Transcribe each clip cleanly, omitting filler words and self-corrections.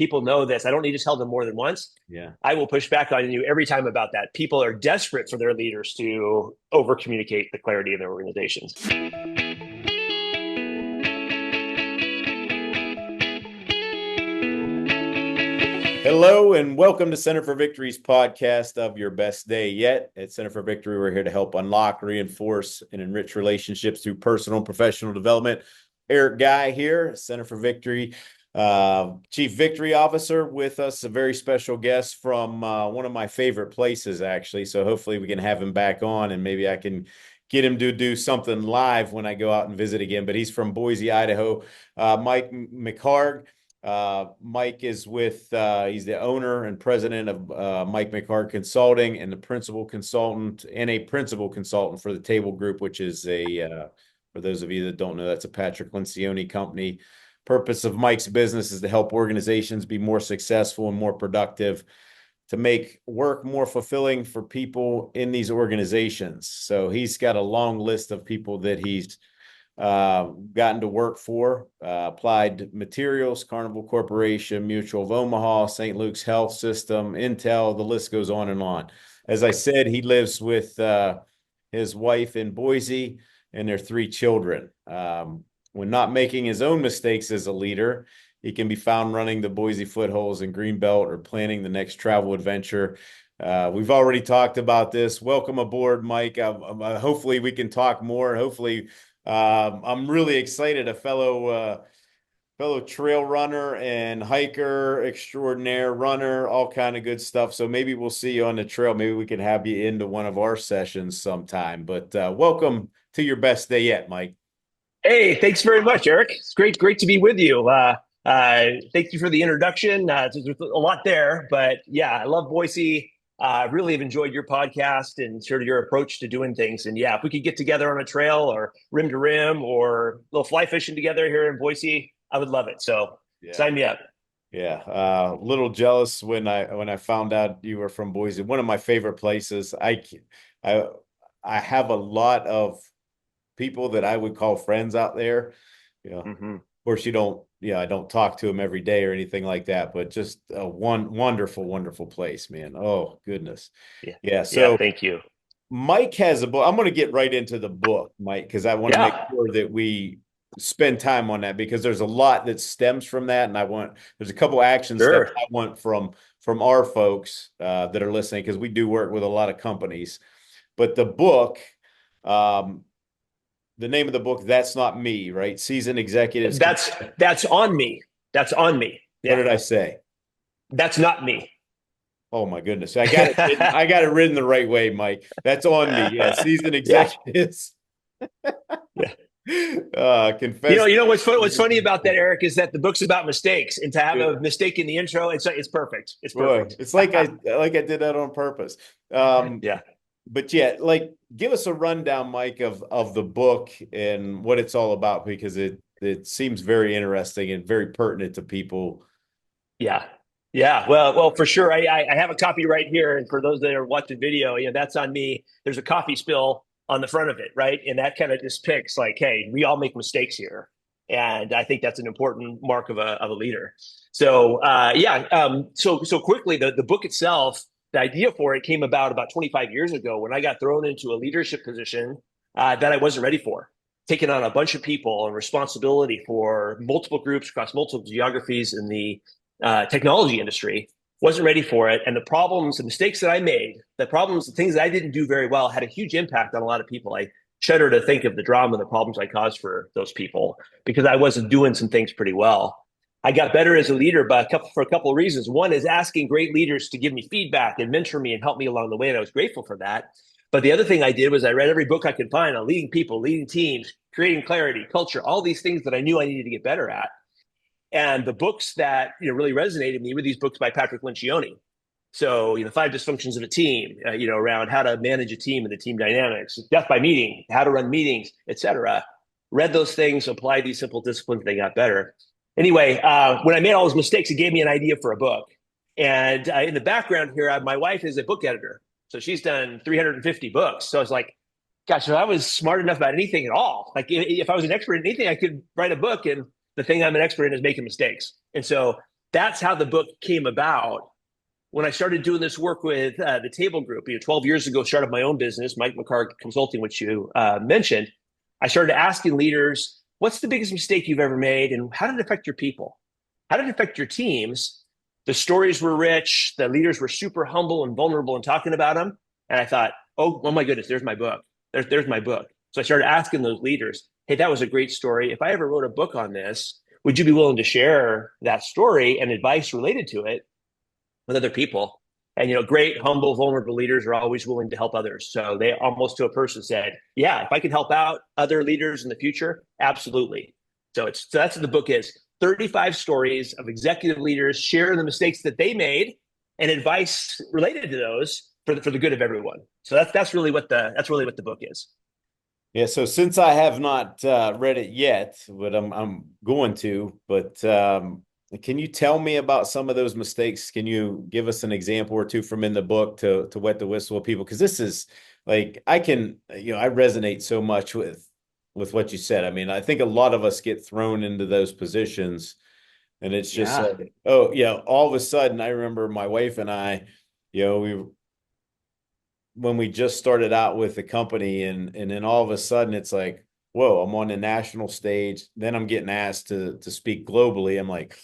People know this. I don't need to tell them more than once. Yeah. I will push back on you every time about that. People are desperate for their leaders to over communicate the clarity in their organizations. Hello and welcome to Center for Victory's podcast of Your Best Day Yet. At Center for Victory, we're here to help unlock, reinforce, and enrich relationships through personal and professional development. Eric Guy here, Center for Victory, Chief Victory Officer with us, a very special guest from one of my favorite places, actually. So hopefully we can have him back on and maybe I can get him to do something live when I go out and visit again. But he's from Boise, Idaho. Mike McHargue. Mike is with, he's the owner and president of Mike McHargue Consulting and a principal consultant for the Table Group, which is for those of you that don't know, that's a Patrick Lencioni company. Purpose of Mike's business is to help organizations be more successful and more productive, to make work more fulfilling for people in these organizations. So he's got a long list of people that he's gotten to work for, Applied Materials, Carnival Corporation, Mutual of Omaha, St. Luke's Health System, Intel, the list goes on and on. As I said, he lives with his wife in Boise and their 3 children. When not making his own mistakes as a leader, he can be found running the Boise Foothills and Greenbelt or planning the next travel adventure. We've already talked about this. Welcome aboard, Mike. Hopefully we can talk more. Hopefully I'm really excited. A fellow trail runner and hiker extraordinaire, runner, all kind of good stuff. So maybe we'll see you on the trail. Maybe we can have you into one of our sessions sometime. But welcome to Your Best Day Yet, Mike. Hey, thanks very much, Eric. It's great to be with you. Thank you for the introduction. There's a lot there, but yeah, I love Boise. Really have enjoyed your podcast and sort of your approach to doing things. And yeah, if we could get together on a trail or rim to rim or a little fly fishing together here in Boise, I would love it. So Yeah. sign me up. Yeah, a little jealous when I found out you were from Boise. One of my favorite places. I have a lot of people that I would call friends out there. You know, Mm-hmm. of course you don't. Yeah, I don't talk to them every day or anything like that. But just a wonderful place, man. Oh goodness. Yeah. Yeah. Yeah. So Thank you. Mike has a book. I'm going to get right into the book, Mike, because I want to make Yeah. sure that we spend time on that because there's a lot that stems from that, and there's a couple action steps Sure. I want from our folks that are listening because we do work with a lot of companies. But the book, the name of the book, That's Not Me, right? Seasoned executives. That's on me. That's on me. What Yeah. did I say? That's not me. Oh my goodness. I got it written, I got it written the right way, Mike. That's on me. Yeah, seasoned Yeah. executives. Yeah. Confess. You know what's funny about that, Eric, is that the book's about mistakes, and to have Yeah. a mistake in the intro, it's perfect. It's Boy, perfect. it's like I did that on purpose. Yeah. But yeah, like give us a rundown, Mike, of the book and what it's all about because it seems very interesting and very pertinent to people. Yeah. Yeah. Well, for sure. I have a copy right here. And for those that are watching video, that's on me. There's a coffee spill on the front of it, right? And that kind of just picks like, hey, we all make mistakes here. And I think that's an important mark of a leader. So yeah. So quickly, the book itself, the idea for it came about 25 years ago when I got thrown into a leadership position that I wasn't ready for. Taking on a bunch of people and responsibility for multiple groups across multiple geographies in the technology industry, wasn't ready for it. And the problems, the mistakes that I made, the things that I didn't do very well had a huge impact on a lot of people. I shudder to think of the drama and the problems I caused for those people because I wasn't doing some things pretty well. I got better as a leader for a couple of reasons. One is asking great leaders to give me feedback and mentor me and help me along the way. And I was grateful for that. But the other thing I did was I read every book I could find on leading people, leading teams, creating clarity, culture, all these things that I knew I needed to get better at. And the books that really resonated with me were these books by Patrick Lencioni. So, 5 dysfunctions of a team, around how to manage a team and the team dynamics, death by meeting, how to run meetings, etc. Read those things, applied these simple disciplines, they got better. Anyway, when I made all those mistakes, it gave me an idea for a book. And in the background here, my wife is a book editor. So she's done 350 books. So I was like, gosh, if I was smart enough about anything at all, like if I was an expert in anything, I could write a book. And the thing I'm an expert in is making mistakes. And so that's how the book came about. When I started doing this work with the Table Group, 12 years ago, started my own business, Mike McHargue Consulting, which you mentioned. I started asking leaders, what's the biggest mistake you've ever made, and how did it affect your people? How did it affect your teams? The stories were rich. The leaders were super humble and vulnerable in talking about them. And I thought, oh my goodness, there's my book. There's my book. So I started asking those leaders, hey, that was a great story. If I ever wrote a book on this, would you be willing to share that story and advice related to it with other people? And, great, humble, vulnerable leaders are always willing to help others. So they almost to a person said, yeah, if I can help out other leaders in the future, absolutely. So that's what the book is. 35 stories of executive leaders sharing the mistakes that they made and advice related to those for the good of everyone. So that's really what the book is. Yeah. So since I have not read it yet, but I'm going to, but can you tell me about some of those mistakes? Can you give us an example or two from in the book to wet the whistle of people? Because this is like, I resonate so much with what you said. I mean, I think a lot of us get thrown into those positions, and it's just like, oh yeah, all of a sudden I remember my wife and I, when we just started out with the company, and then all of a sudden it's like, whoa, I'm on the national stage. Then I'm getting asked to speak globally. I'm like,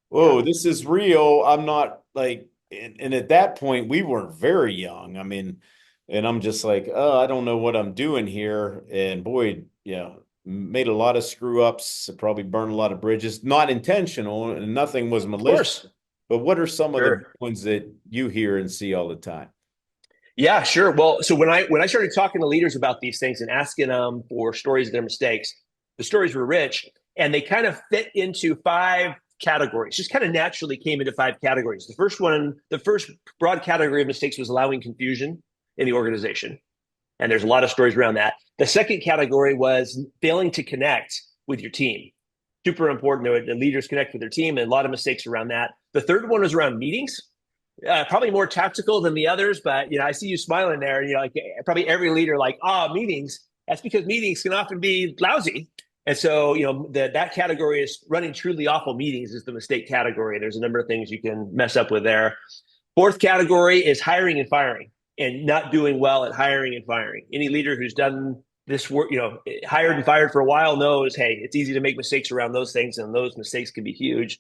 whoa, this is real. I'm not like, and at that point we were very young. I mean, and I'm just like, oh, I don't know what I'm doing here. And boy, made a lot of screw ups, probably burned a lot of bridges, not intentional, and nothing was malicious. But what are some of the ones that you hear and see all the time? Yeah, sure. Well, so when I started talking to leaders about these things and asking them for stories of their mistakes, the stories were rich, and they kind of fit into 5 categories. Just kind of naturally came into 5 categories. The first broad category of mistakes was allowing confusion in the organization, and there's a lot of stories around that. The second category was failing to connect with your team. Super important that the leaders connect with their team, and a lot of mistakes around that. The third one was around meetings. Probably more tactical than the others, but I see you smiling there. Like probably every leader, like, meetings. That's because meetings can often be lousy, and so that category is running truly awful meetings is the mistake category. There's a number of things you can mess up with there. Fourth category is hiring and firing, and not doing well at hiring and firing. Any leader who's done this work, hired and fired for a while knows, hey, it's easy to make mistakes around those things, and those mistakes can be huge.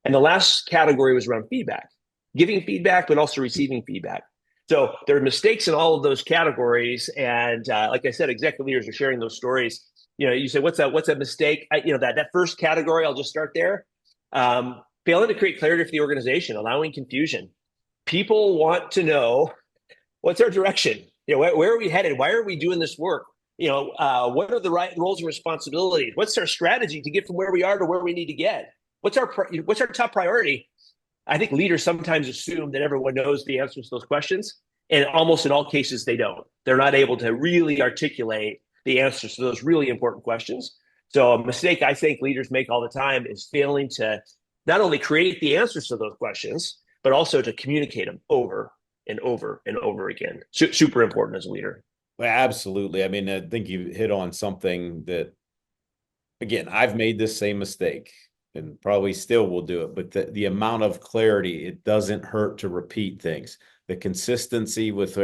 And the last category was around feedback. Giving feedback, but also receiving feedback. So there are mistakes in all of those categories. And like I said, executive leaders are sharing those stories. You say, what's a mistake? That first category, I'll just start there. Failing to create clarity for the organization, allowing confusion. People want to know, what's our direction? Where are we headed? Why are we doing this work? What are the right roles and responsibilities? What's our strategy to get from where we are to where we need to get? What's our top priority? I think leaders sometimes assume that everyone knows the answers to those questions, and almost in all cases, they don't. They're not able to really articulate the answers to those really important questions. So a mistake I think leaders make all the time is failing to not only create the answers to those questions, but also to communicate them over and over and over again. Super important as a leader. Well, absolutely. I mean, I think you hit on something that, again, I've made this same mistake, and probably still will do it. But the amount of clarity, it doesn't hurt to repeat things. The consistency with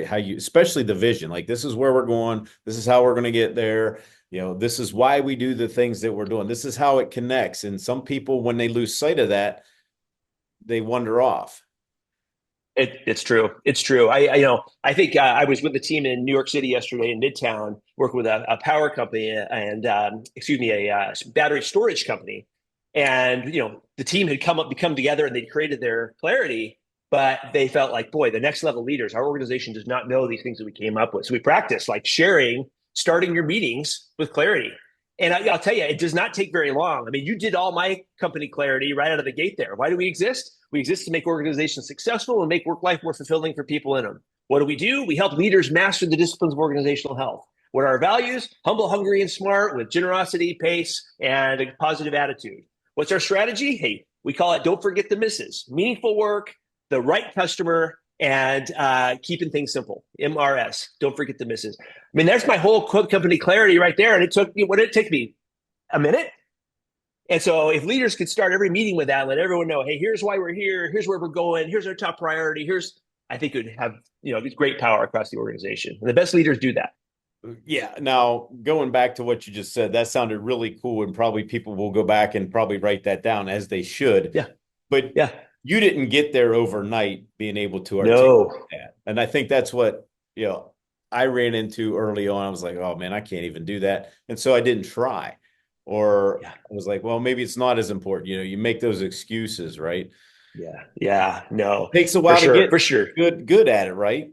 how you, especially the vision, like this is where we're going. This is how we're going to get there. This is why we do the things that we're doing. This is how it connects. And some people, when they lose sight of that, they wander off. It's true. It's true. I think I was with the team in New York City yesterday in Midtown, working with a power company and a battery storage company. And the team had come together and they created their clarity, but they felt like, boy, the next level leaders, our organization does not know these things that we came up with. So we practiced like starting your meetings with clarity. And I'll tell you, it does not take very long. I mean, you did all my company clarity right out of the gate there. Why do we exist? We exist to make organizations successful and make work life more fulfilling for people in them. What do? We help leaders master the disciplines of organizational health. What are our values? Humble, hungry, and smart with generosity, pace, and a positive attitude. What's our strategy? Hey, we call it don't forget the misses. Meaningful work, the right customer, and keeping things simple. MRS, don't forget the misses. I mean, that's my whole company clarity right there. And what did it take me? A minute? And so if leaders could start every meeting with that, let everyone know, hey, here's why we're here, here's where we're going, here's our top priority, I think it would have, great power across the organization. And the best leaders do that. Yeah. Now, going back to what you just said, that sounded really cool. And probably people will go back and probably write that down, as they should. Yeah. But Yeah. you didn't get there overnight being able to articulate No. that. And I think that's what, I ran into early on. I was like, oh man, I can't even do that. And so I didn't try. Or Yeah. I was like, well, maybe it's not as important. You make those excuses, right? Yeah. Yeah. No. It takes a For while to sure. get For sure. good at it, right?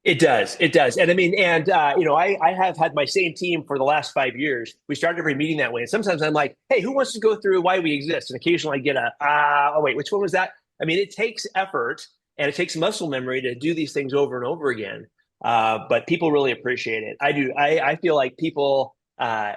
It does. It does. And I mean, I have had my same team for the last 5 years. We started every meeting that way. And sometimes I'm like, hey, who wants to go through why we exist? And occasionally I get oh, wait, which one was that? I mean, it takes effort and it takes muscle memory to do these things over and over again. But people really appreciate it. I do. I feel like people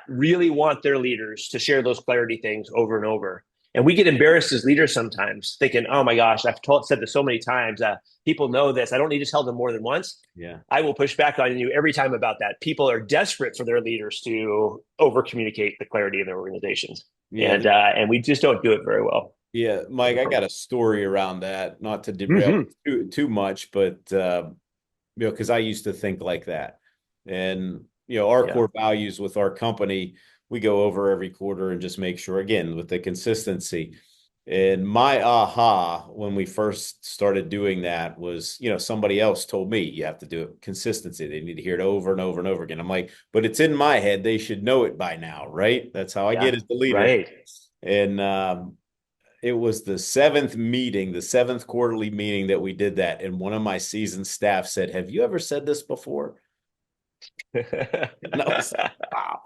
really want their leaders to share those clarity things over and over. And we get embarrassed as leaders sometimes thinking, oh my gosh, said this so many times. People know this. I don't need to tell them more than once. Yeah. I will push back on you every time about that. People are desperate for their leaders to over communicate the clarity in their organizations. Yeah. And we just don't do it very well. Yeah. Mike, I got a story around that, not to derail too much, but, because I used to think like that. And, our core values with our company, we go over every quarter and just make sure, again, with the consistency. And my aha when we first started doing that was, somebody else told me you have to do it consistency. They need to hear it over and over and over again. I'm like, but it's in my head. They should know it by now, right? That's how I get as the leader. Right. And it was the seventh quarterly meeting that we did that. And one of my seasoned staff said, have you ever said this before? And I was like, wow.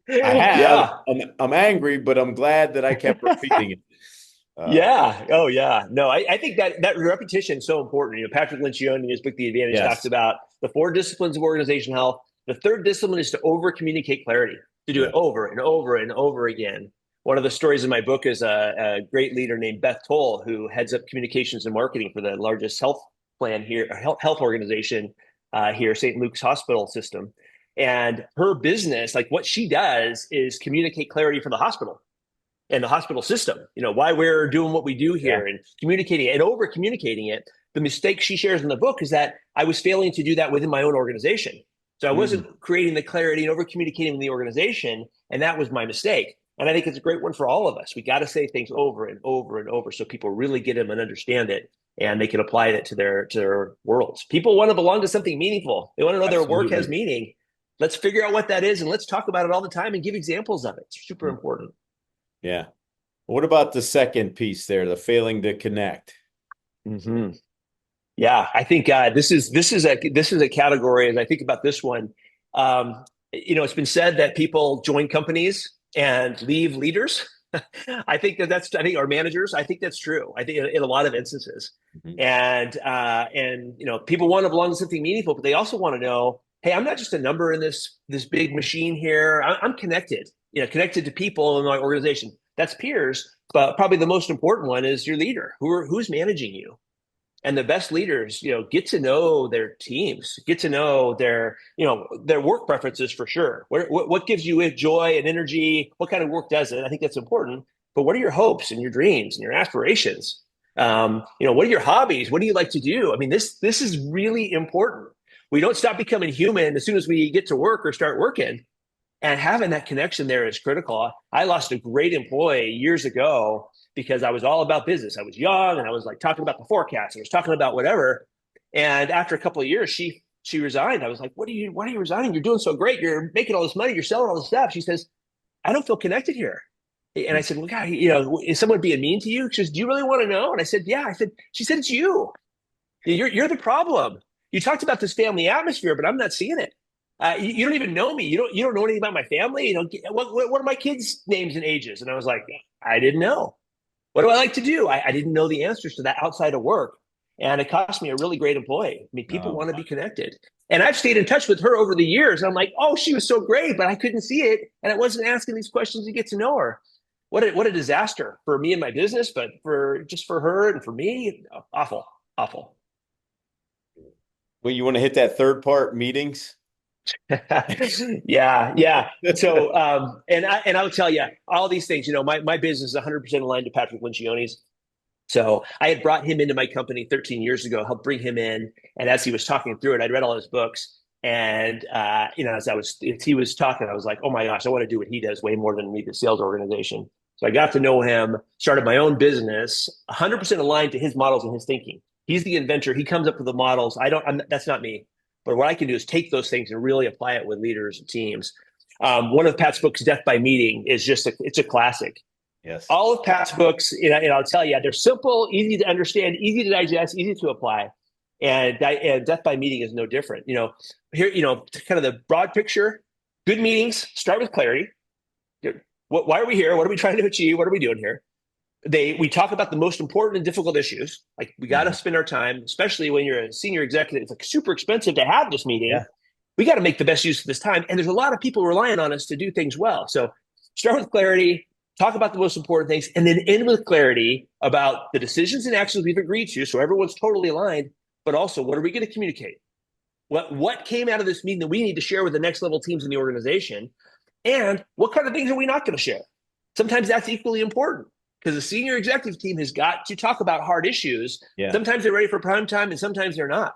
I have. Yeah. I'm angry, but I'm glad that I kept repeating it. Yeah. Oh, yeah. No, I think that repetition is so important. Patrick Lencioni in his book, The Advantage, talks about the 4 disciplines of organization health. The third discipline is to over communicate clarity, to do it over and over and over again. One of the stories in my book is a great leader named Beth Toll, who heads up communications and marketing for the largest health plan here, health organization here, St. Luke's Hospital System. And her business, like what she does, is communicate clarity for the hospital and the hospital system, why we're doing what we do here and communicating it and over communicating it. The mistake she shares in the book is that I was failing to do that within my own organization. So I wasn't creating the clarity and over communicating in the organization. And that was my mistake. And I think it's a great one for all of us. We got to say things over and over and over so people really get them and understand it and they can apply it to their worlds. People want to belong to something meaningful. They want to know their work has meaning. Let's figure out what that is and let's talk about it all the time and give examples of it. It's super important. Yeah. What about the second piece there, the failing to connect? Yeah, I think this is a category. As I think about this one, it's been said that people join companies and leave leaders. I think or managers. I think that's true. I think in a lot of instances, and people want to belong to something meaningful, but they also want to know, hey, I'm not just a number in this big machine here. I'm connected. Connected to people in my organization. That's peers, but probably the most important one is your leader. Who's managing you? And the best leaders, get to know their teams, get to know their work preferences for sure. What gives you joy and energy? What kind of work does it? I think that's important. But what are your hopes and your dreams and your aspirations? What are your hobbies? What do you like to do? I mean, this is really important. We don't stop becoming human as soon as we get to work or start working. And having that connection there is critical. I lost a great employee years ago because I was all about business. I was young and I was like talking about the forecast. I was talking about whatever. And after a couple of years, she resigned. I was like, why are you resigning? You're doing so great. You're making all this money. You're selling all this stuff. She says, I don't feel connected here. And I said, well, God, is someone being mean to you? She says, do you really want to know? And I said, yeah. She said, it's you. You're the problem. You talked about this family atmosphere, but I'm not seeing it. You don't even know me. You don't know anything about my family. What are my kids' names and ages? And I was like, I didn't know. What do I like to do? I didn't know the answers to that outside of work. And it cost me a really great employee. I mean, people want to be connected. And I've stayed in touch with her over the years. And I'm like, oh, she was so great, but I couldn't see it. And I wasn't asking these questions to get to know her. What a disaster for me and my business, but for her and for me, awful. Well, you want to hit that third part, meetings? Yeah, yeah. So, and I would tell you all these things. My business is 100% aligned to Patrick Lencioni's. So I had brought him into my company 13 years ago, helped bring him in, and as he was talking through it, I'd read all his books, and as he was talking, I was like, oh my gosh, I want to do what he does way more than lead the sales organization. So I got to know him, started my own business, 100% aligned to his models and his thinking. He's the inventor. He comes up with the models. That's not me. But what I can do is take those things and really apply it with leaders and teams. One of Pat's books, Death by Meeting, is it's a classic. Yes. All of Pat's books, and I'll tell you, they're simple, easy to understand, easy to digest, easy to apply. And Death by Meeting is no different. Here, kind of the broad picture, good meetings start with clarity. Why are we here? What are we trying to achieve? What are we doing here? We talk about the most important and difficult issues. Like we got to spend our time, especially when you're a senior executive. It's like super expensive to have this meeting. Yeah. We got to make the best use of this time. And there's a lot of people relying on us to do things well. So start with clarity, talk about the most important things, and then end with clarity about the decisions and actions we've agreed to. So everyone's totally aligned, but also what are we going to communicate? What came out of this meeting that we need to share with the next level teams in the organization? And what kind of things are we not going to share? Sometimes that's equally important because the senior executive team has got to talk about hard issues. Yeah. Sometimes they're ready for prime time and sometimes they're not.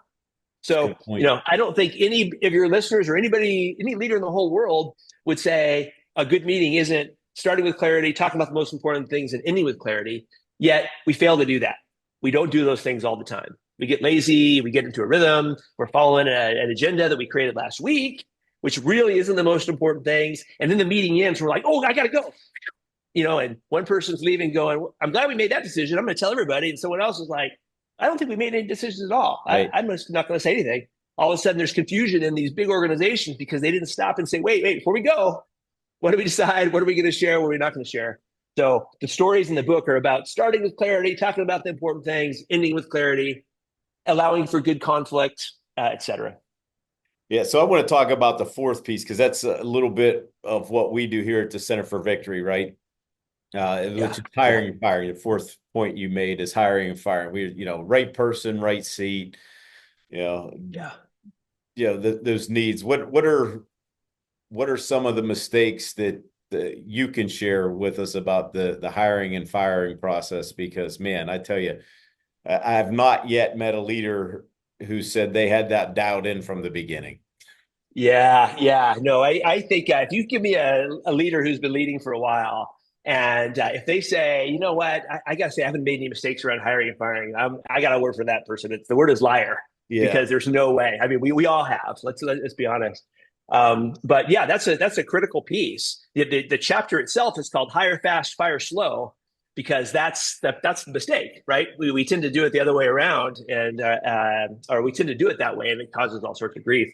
So, I don't think any of your listeners or any leader in the whole world would say a good meeting isn't starting with clarity, talking about the most important things and ending with clarity. Yet we fail to do that. We don't do those things all the time. We get lazy, we get into a rhythm, we're following an agenda that we created last week, which really isn't the most important things. And then the meeting ends, we're like, oh, I got to go. And one person's leaving going, I'm glad we made that decision. I'm going to tell everybody. And someone else is like, I don't think we made any decisions at all. Right. I'm just not going to say anything. All of a sudden there's confusion in these big organizations because they didn't stop and say, wait, before we go, what do we decide? What are we going to share? What are we not going to share? So the stories in the book are about starting with clarity, talking about the important things, ending with clarity, allowing for good conflict, et cetera. Yeah, so I want to talk about the fourth piece because that's a little bit of what we do here at the Center for Victory, right? Which is hiring and firing. The fourth point you made is hiring and firing. Right person, right seat. Those needs. What are some of the mistakes that you can share with us about the hiring and firing process? Because man, I tell you, I have not yet met a leader who said they had that dialed in from the beginning. Yeah. No, I think if you give me a leader who's been leading for a while, and if they say, you know what, I got to say, I haven't made any mistakes around hiring and firing. I got to work for that person. The word is liar, because there's no way. I mean, we all have. Let's be honest. But yeah, that's a critical piece. The chapter itself is called Hire Fast, Fire Slow, because that's the mistake, right? We tend to do it the other way around, or we tend to do it that way, and it causes all sorts of grief.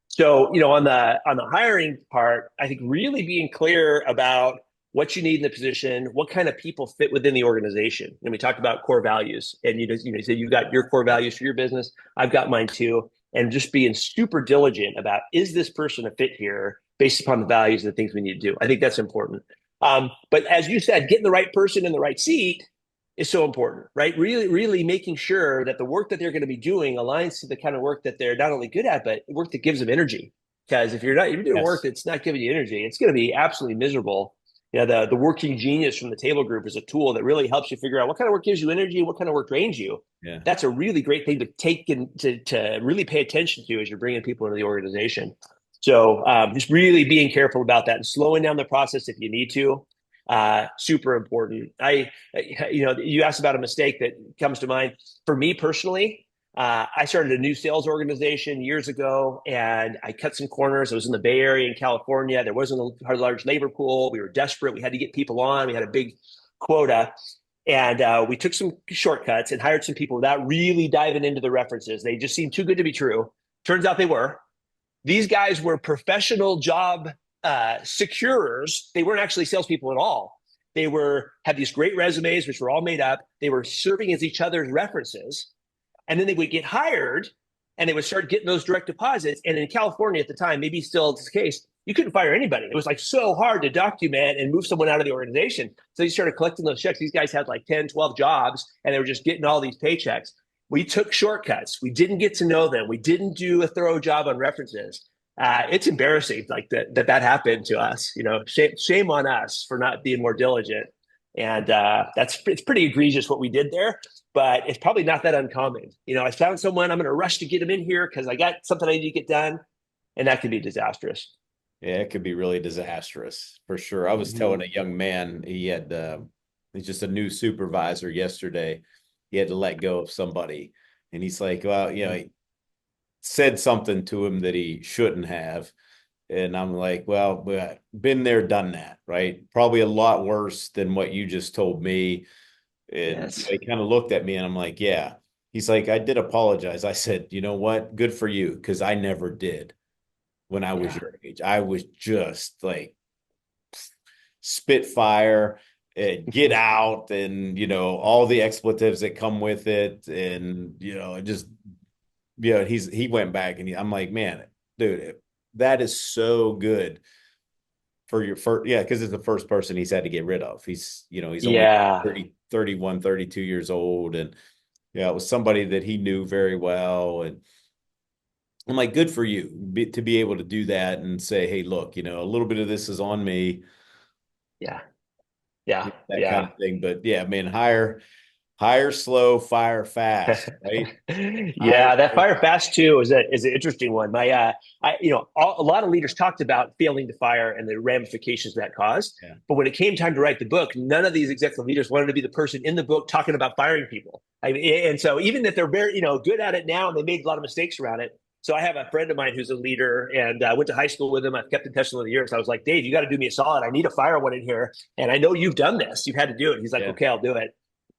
So, on the hiring part, I think really being clear about what you need in the position, what kind of people fit within the organization. And we talked about core values, and you said you've got your core values for your business. I've got mine too. And just being super diligent about, is this person a fit here based upon the values and the things we need to do? I think that's important. But as you said, getting the right person in the right seat is so important, right? Really, really making sure that the work that they're going to be doing aligns to the kind of work that they're not only good at, but work that gives them energy. Because if you're doing work that's not giving you energy, it's going to be absolutely miserable. The working genius from the table group is a tool that really helps you figure out what kind of work gives you energy, what kind of work drains you. Yeah. That's a really great thing to take and to really pay attention to as you're bringing people into the organization. So just really being careful about that and slowing down the process if you need to. Super important. You asked about a mistake that comes to mind. For me personally, I started a new sales organization years ago, and I cut some corners. I was in the Bay Area in California. There wasn't a large labor pool. We were desperate. We had to get people on. We had a big quota. And we took some shortcuts and hired some people without really diving into the references. They just seemed too good to be true. Turns out they were. These guys were professional job securers. They weren't actually salespeople at all. They had these great resumes, which were all made up. They were serving as each other's references. And then they would get hired and they would start getting those direct deposits. And in California at the time, maybe still it's the case, you couldn't fire anybody. It was like so hard to document and move someone out of the organization. So you started collecting those checks. These guys had like 10, 12 jobs, and they were just getting all these paychecks. We took shortcuts. We didn't get to know them. We didn't do a thorough job on references. it's embarrassing like that happened to us. Shame on us for not being more diligent. And it's pretty egregious what we did there, but it's probably not that uncommon. I found someone, I'm going to rush to get them in here because I got something I need to get done, and that can be disastrous. Yeah, it could be really disastrous for sure. I was telling Mhm. a young man he's just a new supervisor yesterday. He had to let go of somebody, and he's like, well, he said something to him that he shouldn't have. And I'm like, well, been there, done that, right? Probably a lot worse than what you just told me. And Yes. he kind of looked at me and I'm like, yeah. He's like, I did apologize. I said, you know what? Good for you, because I never did when I was Yeah. your age. I was just like spitfire and get out and, all the expletives that come with it. And, just, he went back and I'm like, man, dude, that is so good for your first, yeah, because it's the first person he's had to get rid of. He's only Yeah. 31, 32 years old. And yeah, it was somebody that he knew very well. And I'm like, good for you to be able to do that and say, hey, look, a little bit of this is on me, Yeah. Yeah. that kind Yeah. of thing. But yeah, man, hire slow, fire fast, right? Hire Yeah, that slow. fire fast too is an interesting one. A lot of leaders talked about failing to fire and the ramifications that caused. Yeah. But when it came time to write the book, none of these executive leaders wanted to be the person in the book talking about firing people. And so even if they're very, good at it now and they made a lot of mistakes around it. So I have a friend of mine who's a leader, and I went to high school with him. I've kept in touch over the years. I was like, Dave, you got to do me a solid. I need to fire one in here, and I know you've done this. You've had to do it. He's like, Yeah. okay, I'll do it.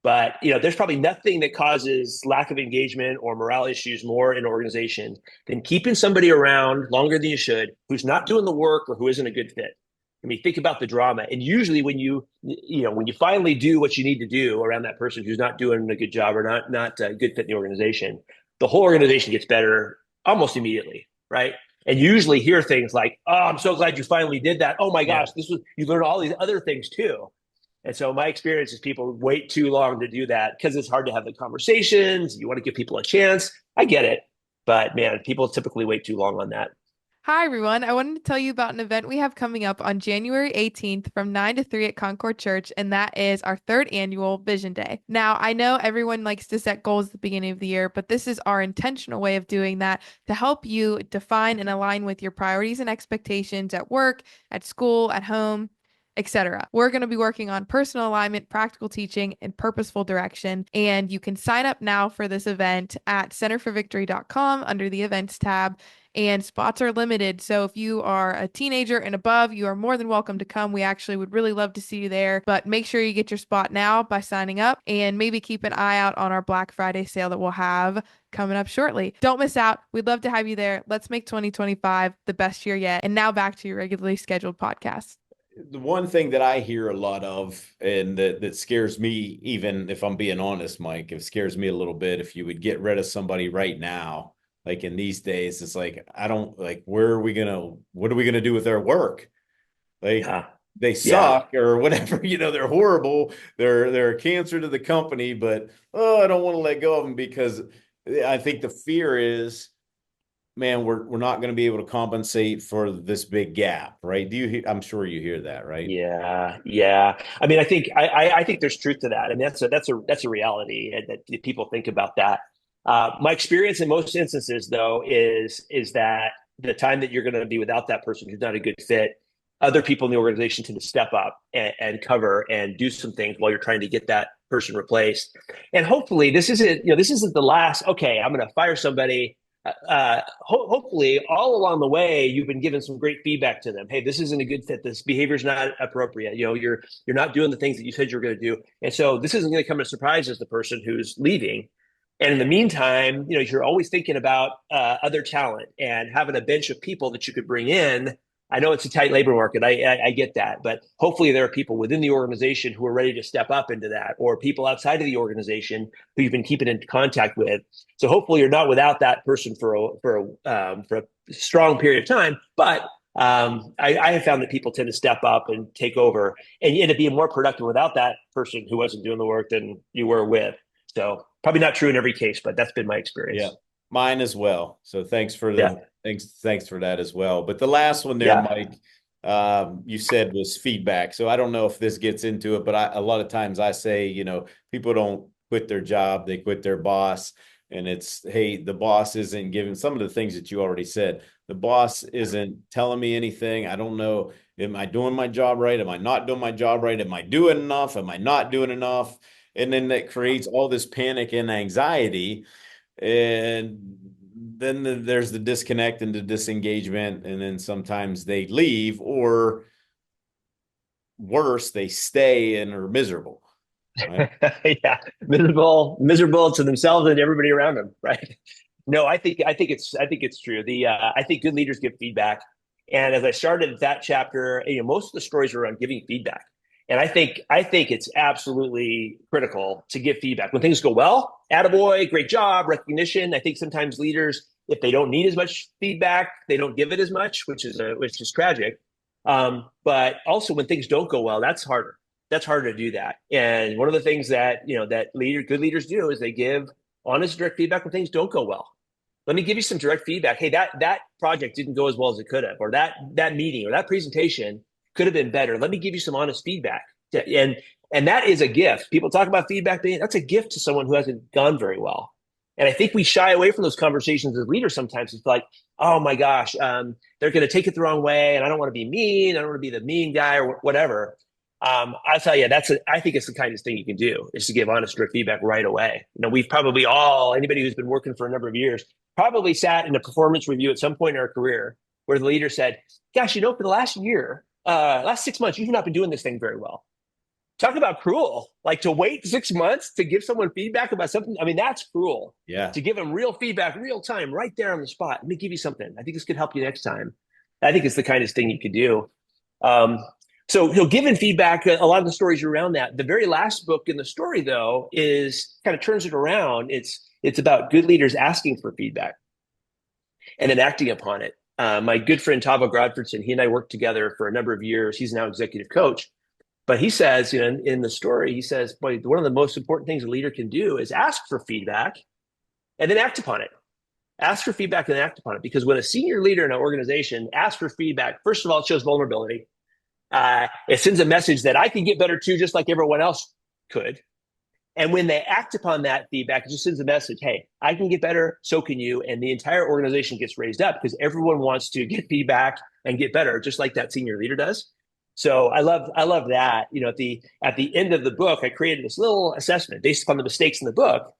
But there's probably nothing that causes lack of engagement or morale issues more in an organization than keeping somebody around longer than you should, who's not doing the work or who isn't a good fit. I mean, think about the drama. And usually, when you finally do what you need to do around that person who's not doing a good job or not a good fit in the organization, the whole organization gets better almost immediately, right? And usually hear things like, "Oh, I'm so glad you finally did that. Oh my Yeah. gosh, you learned all these other things too." And so my experience is people wait too long to do that because it's hard to have the conversations. You want to give people a chance. I get it. But man, people typically wait too long on that. Hi, everyone. I wanted to tell you about an event we have coming up on January 18th from 9 to 3 at Concord Church, and that is our third annual Vision Day. Now, I know everyone likes to set goals at the beginning of the year, but this is our intentional way of doing that to help you define and align with your priorities and expectations at work, at school, at home, etc. We're going to be working on personal alignment, practical teaching, and purposeful direction. And you can sign up now for this event at centerforvictory.com under the events tab, and spots are limited. So if you are a teenager and above, you are more than welcome to come. We actually would really love to see you there, but make sure you get your spot now by signing up, and maybe keep an eye out on our Black Friday sale that we'll have coming up shortly. Don't miss out. We'd love to have you there. Let's make 2025 the best year yet. And now back to your regularly scheduled podcast. The one thing that I hear a lot of, and that scares me, even if I'm being honest, Mike, it scares me a little bit. If you would get rid of somebody right now, like in these days, it's like, I don't like, what are we going to do with their work? Like, Yeah. they Yeah. suck or whatever, they're horrible. They're a cancer to the company, but, oh, I don't want to let go of them, because I think the fear is, man, we're not going to be able to compensate for this big gap, right? I'm sure you hear that, right? Yeah. Yeah. I mean, I think there's truth to that. I mean, that's a reality, and that people think about that. My experience in most instances, though, is that the time that you're going to be without that person who's not a good fit, other people in the organization tend to step up and cover and do some things while you're trying to get that person replaced. And hopefully, this isn't the last. Okay, I'm going to fire somebody. Hopefully, all along the way, you've been given some great feedback to them. Hey, this isn't a good fit. This behavior is not appropriate. You're not doing the things that you said you're going to do, and so this isn't going to come as a surprise as the person who's leaving. And in the meantime, you're always thinking about other talent and having a bench of people that you could bring in. I know it's a tight labor market. I get that, but hopefully there are people within the organization who are ready to step up into that, or people outside of the organization who you've been keeping in contact with. So hopefully you're not without that person for a strong period of time. But I have found that people tend to step up and take over, and you end up being more productive without that person who wasn't doing the work than you were with. So probably not true in every case, but that's been my Yeah, experience. mine as well. So thanks for Yeah. Thanks for that as well. But the last one there, Yeah. Mike, you said was feedback. So I don't know if this gets into it, but a lot of times I say, people don't quit their job, they quit their boss. And it's, hey, the boss isn't giving some of the things that you already said. The boss isn't telling me anything. I don't know. Am I doing my job right? Am I not doing my job right? Am I doing enough? Am I not doing enough? And then that creates all this panic and anxiety. And then there's the disconnect and the disengagement. And then sometimes they leave, or worse, they stay and are miserable. Right? Yeah, miserable to themselves and everybody around them, right? No, I think it's true. I think good leaders give feedback, and as I started that chapter, most of the stories are around giving feedback, and I think it's absolutely critical to give feedback when things go well. Attaboy, great job, recognition. I think sometimes leaders, if they don't need as much feedback, they don't give it as much, which is tragic. But also when things don't go well, that's harder. That's harder to do that. And one of the things that good leaders do is they give honest, direct feedback when things don't go well. Let me give you some direct feedback. Hey, that project didn't go as well as it could have, or that meeting or that presentation could have been better. Let me give you some honest feedback. And that is a gift. People talk about feedback being that's a gift to someone who hasn't gone very well. And I think we shy away from those conversations as leaders sometimes. It's like, oh my gosh, they're going to take it the wrong way, and I don't want to be mean. I don't want to be the mean guy or whatever. I'll tell you, I think it's the kindest thing you can do is to give honest, direct feedback right away. We've probably anybody who's been working for a number of years, probably sat in a performance review at some point in our career where the leader said, gosh, for the last year, last 6 months, you've not been doing this thing very well. Talk about cruel, like to wait 6 months to give someone feedback about something. I mean, that's cruel. Yeah. To give them real feedback, real time, right there on the spot. Let me give you something. I think this could help you next time. I think it's the kindest thing you could do. Um, so he'll give feedback. A lot of the stories around that. The very last book in the story, though, is kind of turns it around. It's about good leaders asking for feedback and then acting upon it. My good friend Tavo Grodfredson, he and I worked together for a number of years. He's now executive coach. But he says, in the story, he says, boy, one of the most important things a leader can do is ask for feedback and then act upon it. Ask for feedback and act upon it. Because when a senior leader in an organization asks for feedback, first of all, it shows vulnerability. It sends a message that I can get better too, just like everyone else could. And when they act upon that feedback, it just sends a message, hey, I can get better, so can you. And the entire organization gets raised up because everyone wants to get feedback and get better, just like that senior leader does. So I love that. At the end of the book, I created this little assessment based upon the mistakes in the book.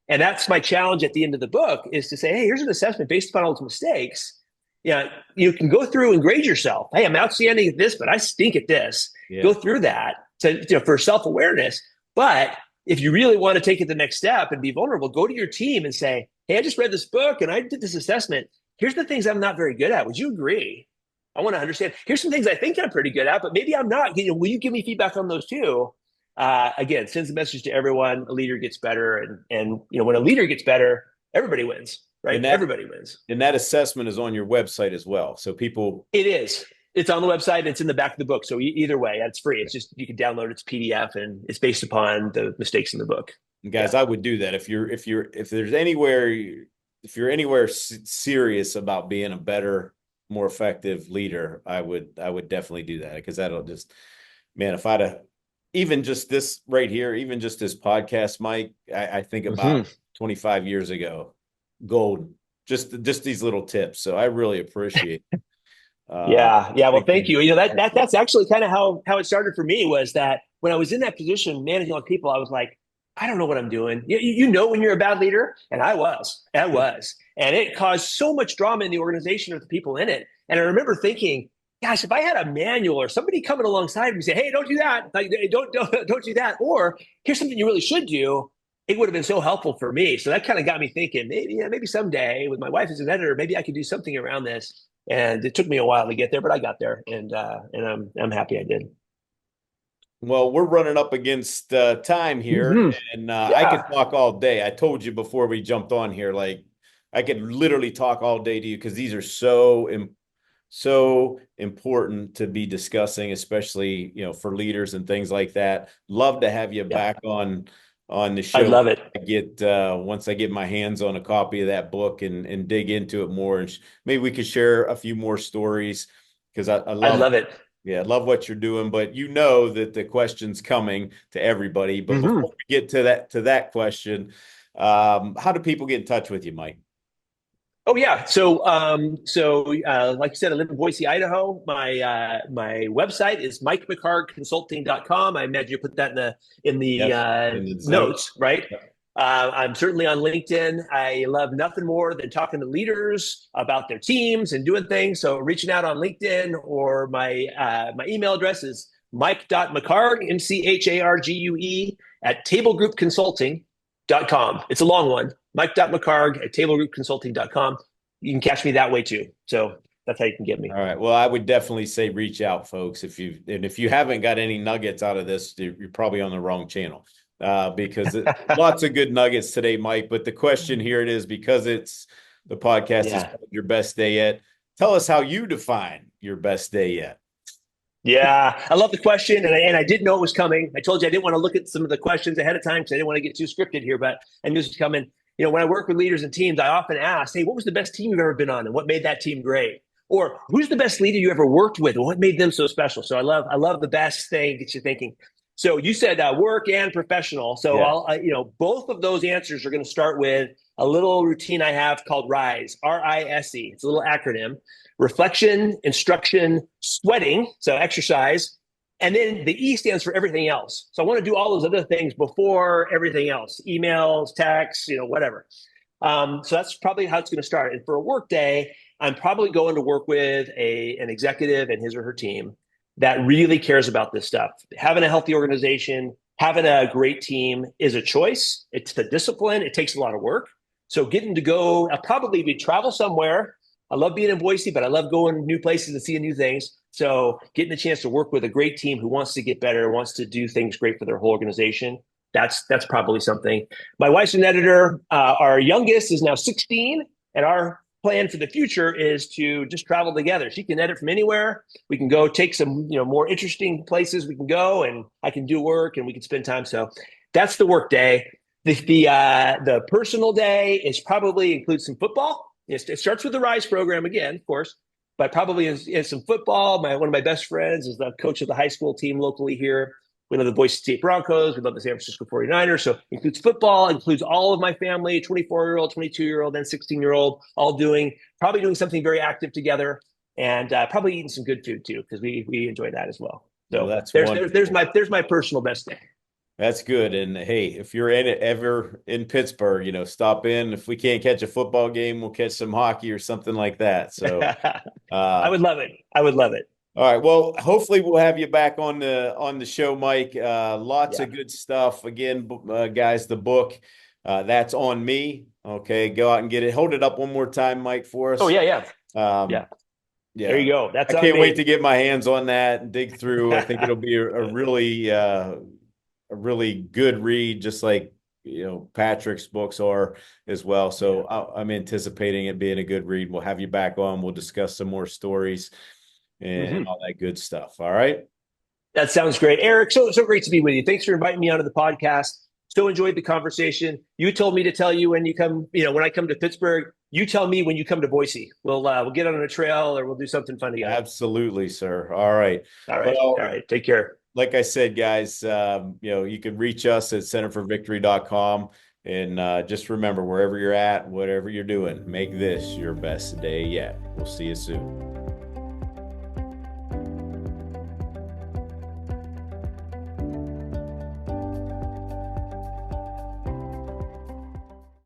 And that's my challenge at the end of the book is to say, hey, here's an assessment based upon all those mistakes. You can go through and grade yourself. Hey, I'm outstanding at this, but I stink at this. Yeah. Go through that for self-awareness. But if you really want to take it the next step and be vulnerable, go to your team and say, hey, I just read this book and I did this assessment. Here's the things I'm not very good at. Would you agree? I want to understand. Here's some things I think I'm pretty good at, but maybe I'm not. Will you give me feedback on those too? Again, sends a message to everyone. A leader gets better, and when a leader gets better, everybody wins, right? Everybody wins. And that assessment is on your website as well. So people, it is. It's on the website. It's in the back of the book. So either way, it's free. It's just you can download its PDF, and it's based upon the mistakes in the book. Guys, I would do that if you're anywhere serious about being a better, more effective leader. I would definitely do that because that'll just, man, if I'd have even just this right here, even just this podcast, Mike, I think about 25 years ago, gold, just these little tips. So I really appreciate it. Yeah. Well, thank you. That's actually kind of how it started for me was that when I was in that position, managing all people, I was like, I don't know what I'm doing. When you're a bad leader, and I was, and it caused so much drama in the organization with the people in it. And I remember thinking, gosh, if I had a manual or somebody coming alongside me say, hey, don't do that. Like, don't do that. Or here's something you really should do. It would have been so helpful for me. So that kind of got me thinking maybe someday with my wife as an editor, maybe I could do something around this. And it took me a while to get there, but I got there, and I'm happy I did. Well, we're running up against time here, and I could talk all day. I told you before we jumped on here, like I could literally talk all day to you because these are so important to be discussing, especially for leaders and things like that. Love to have you back on on the I show. love it. Once I get my hands on a copy of that book and dig into it more, and maybe we could share a few more stories because I I love, love it. yeah, I love what you're doing. But you know that the question's coming to everybody. But Hmm. before we get to that question, how do people get in touch with you, Mike? Oh yeah. Like you said, I live in Boise, Idaho. My website is MikeMcHargueConsulting.com. I imagine you put that in the Yes, in the notes. notes, right? I'm certainly on LinkedIn. I love nothing more than talking to leaders about their teams and doing things. So reaching out on LinkedIn, or my email address is mike.mchargue, MCHARGUE, at tablegroupconsulting.com. It's a long one. Mike.McHargue at tablegroupconsulting.com. You can catch me that way too. So that's how you can get me. All right. Well, I would definitely say reach out, folks. If you haven't got any nuggets out of this, you're probably on the wrong channel, because lots of good nuggets today, Mike. But the question here it is, because it's the podcast is Yeah. called Your Best Day Yet. Tell us how you define your best day yet. Yeah, I love the question, and I didn't know it was coming. I told you I didn't want to look at some of the questions ahead of time because I didn't want to get too scripted here, but I knew this was coming. When I work with leaders and teams, I often ask, "Hey, what was the best team you've ever been on, and what made that team great?" Or, "Who's the best leader you ever worked with, and what made them so special?" So I love the best thing, gets you thinking. So you said work and professional. So Yeah. both of those answers are going to start with a little routine I have called RISE, RISE. It's a little acronym: reflection, instruction, sweating, so exercise. And then the E stands for everything else. So I want to do all those other things before everything else: emails, texts, whatever. So that's probably how it's going to start. And for a work day, I'm probably going to work with an executive and his or her team that really cares about this stuff. Having a healthy organization, having a great team is a choice. It's the discipline. It takes a lot of work. So getting to go, I'll probably be travel somewhere. I love being in Boise, but I love going new places and seeing new things. So getting a chance to work with a great team who wants to get better, wants to do things great for their whole organization. That's probably something. My wife's an editor. Our youngest is now 16, and our plan for the future is to just travel together. She can edit from anywhere. We can go take some, more interesting places we can go, and I can do work, and we can spend time. So that's the work day. The personal day is probably includes some football. It starts with the RISE program again, of course, but probably is some football. One of my best friends is the coach of the high school team locally here. We love the Boise State Broncos. We love the San Francisco 49ers. So it includes football, includes all of my family, 24-year-old, 22-year-old, and 16-year-old, all probably doing something very active together, and probably eating some good food too, because we enjoy that as well. So Well, that's there's my personal best day. That's good. And hey, if you're ever in Pittsburgh, stop in. If we can't catch a football game, we'll catch some hockey or something like that. So, I would love it. I would love it. all right. Well, hopefully we'll have you back on the show, Mike. Lots Yeah. of good stuff. Again, guys, the book, that's on me. Okay, go out and get it. Hold it up one more time, Mike, for us. Oh yeah, yeah, Um, yeah. There you go. That's I on can't me. wait to get my hands on that and dig through. I think it'll be a really good read, just like Patrick's books are as well. So I'm anticipating it being a good read. We'll have you back on. We'll discuss some more stories and all that good stuff. All right. That sounds great, Eric. So great to be with you. Thanks for inviting me onto the podcast. So enjoyed the conversation. You told me to tell you when you come. When I come to Pittsburgh, you tell me when you come to Boise. We'll get on a trail, or we'll do something fun together. Absolutely, sir. All right. All right. Well, All right. Take care. Like I said, guys, you can reach us at centerforvictory.com. And just remember, wherever you're at, whatever you're doing, make this your best day yet. We'll see you soon.